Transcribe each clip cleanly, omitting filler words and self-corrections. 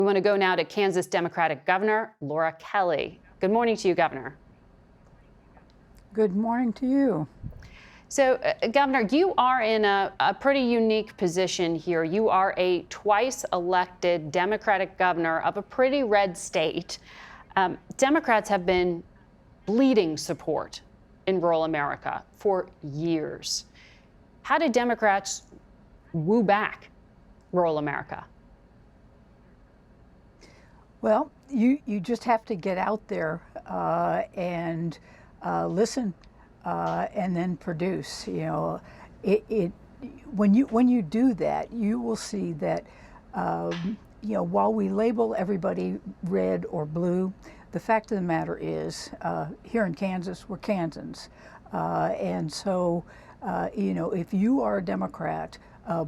We want to go now to Kansas Democratic Governor Laura Kelly. Good morning to you, Governor. Good morning to you. So, Governor, you are in a pretty unique position here. You are a twice elected Democratic governor of a pretty red state. Democrats have been bleeding support in rural America for years. How did Democrats woo back rural America? Well, you just have to get out there and listen and then produce. You know, when you do that, you will see that you know, while we label everybody red or blue, the fact of the matter is here in Kansas, we're Kansans, and so you know, if you are a Democrat,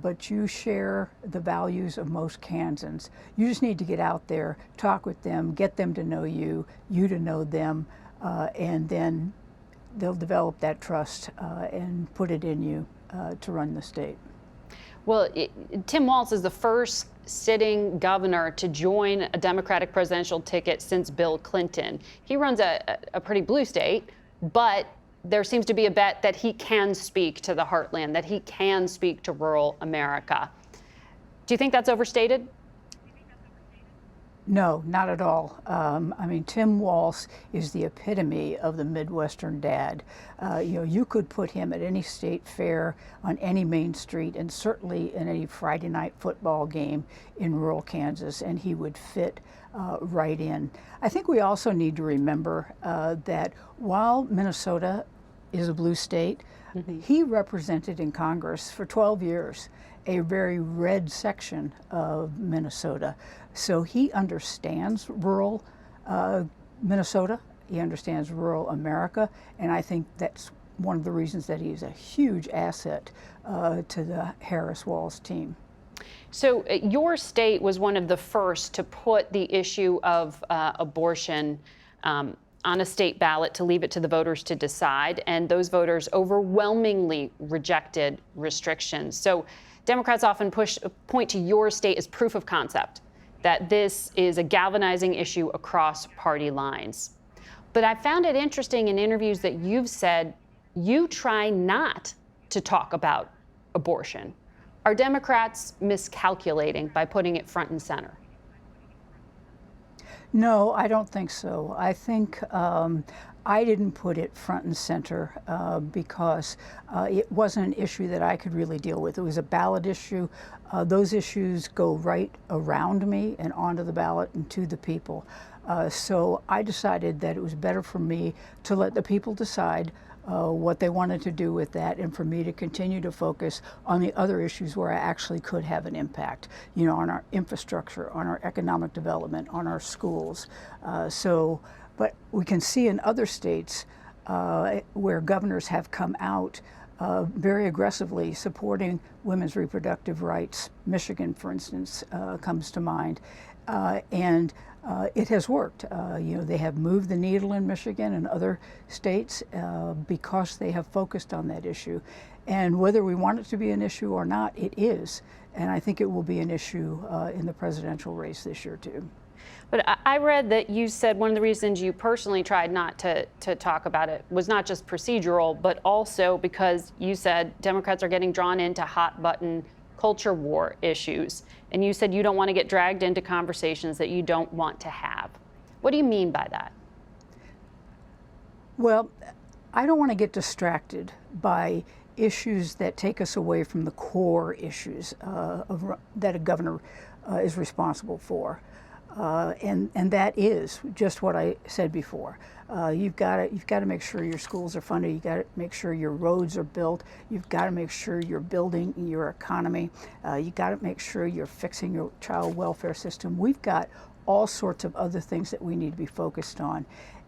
but you share the values of most Kansans, you just need to get out there, talk with them, get them to know you, you to know them, and then they'll develop that trust and put it in you to run the state. Well, Tim Walz is the first sitting governor to join a Democratic presidential ticket since Bill Clinton. He runs a pretty blue state, but there seems to be a bet that he can speak to the heartland, that he can speak to rural America. Do you think that's overstated? No, not at all. I mean, Tim Walz is the epitome of the Midwestern dad. You know, you could put him at any state fair, on any main street, and certainly in any Friday night football game in rural Kansas, and he would fit right in. I think we also need to remember that while Minnesota is a blue state, he represented in Congress for 12 years a very red section of Minnesota. So he understands rural Minnesota, he understands rural America, and I think that's one of the reasons that he's a huge asset to the Harris-Walz team. So your state was one of the first to put the issue of abortion on a state ballot, to leave it to the voters to decide, and those voters overwhelmingly rejected restrictions. So Democrats often point to your state as proof of concept that this is a galvanizing issue across party lines. But I found it interesting in interviews that you've said you try not to talk about abortion. Are Democrats miscalculating by putting it front and center? No, I don't think so. I think I didn't put it front and center because it wasn't an issue that I could really deal with. It was a ballot issue. Those issues go right around me and onto the ballot and to the people. So I decided that it was better for me to let the people decide what they wanted to do with that, and for me to continue to focus on the other issues where I actually could have an impact, you know, on our infrastructure, on our economic development, on our schools. But we can see in other states where governors have come out very aggressively supporting women's reproductive rights. Michigan, for instance, comes to mind. And it has worked. You know, they have moved the needle in Michigan and other states because they have focused on that issue. And whether we want it to be an issue or not, it is. And I think it will be an issue in the presidential race this year, too. But I read that you said one of the reasons you personally tried not to talk about it was not just procedural, but also because you said Democrats are getting drawn into hot-button culture war issues. And you said you don't want to get dragged into conversations that you don't want to have. What do you mean by that? Well, I don't want to get distracted by issues that take us away from the core issues that a governor is responsible for. And that is just what I said before. You've got to make sure your schools are funded. You've got to make sure your roads are built. You've got to make sure you're building your economy. You've got to make sure you're fixing your child welfare system. We've got all sorts of other things that we need to be focused on.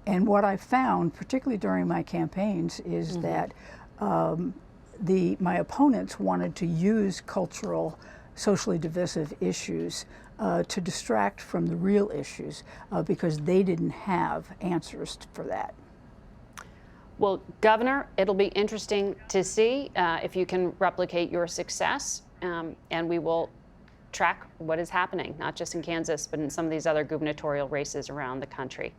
And what I found, particularly during my campaigns, is that my opponents wanted to use cultural, socially divisive issues to distract from the real issues because they didn't have answers for that. Well, Governor, it'll be interesting to see if you can replicate your success, and we will track what is happening, not just in Kansas, but in some of these other gubernatorial races around the country.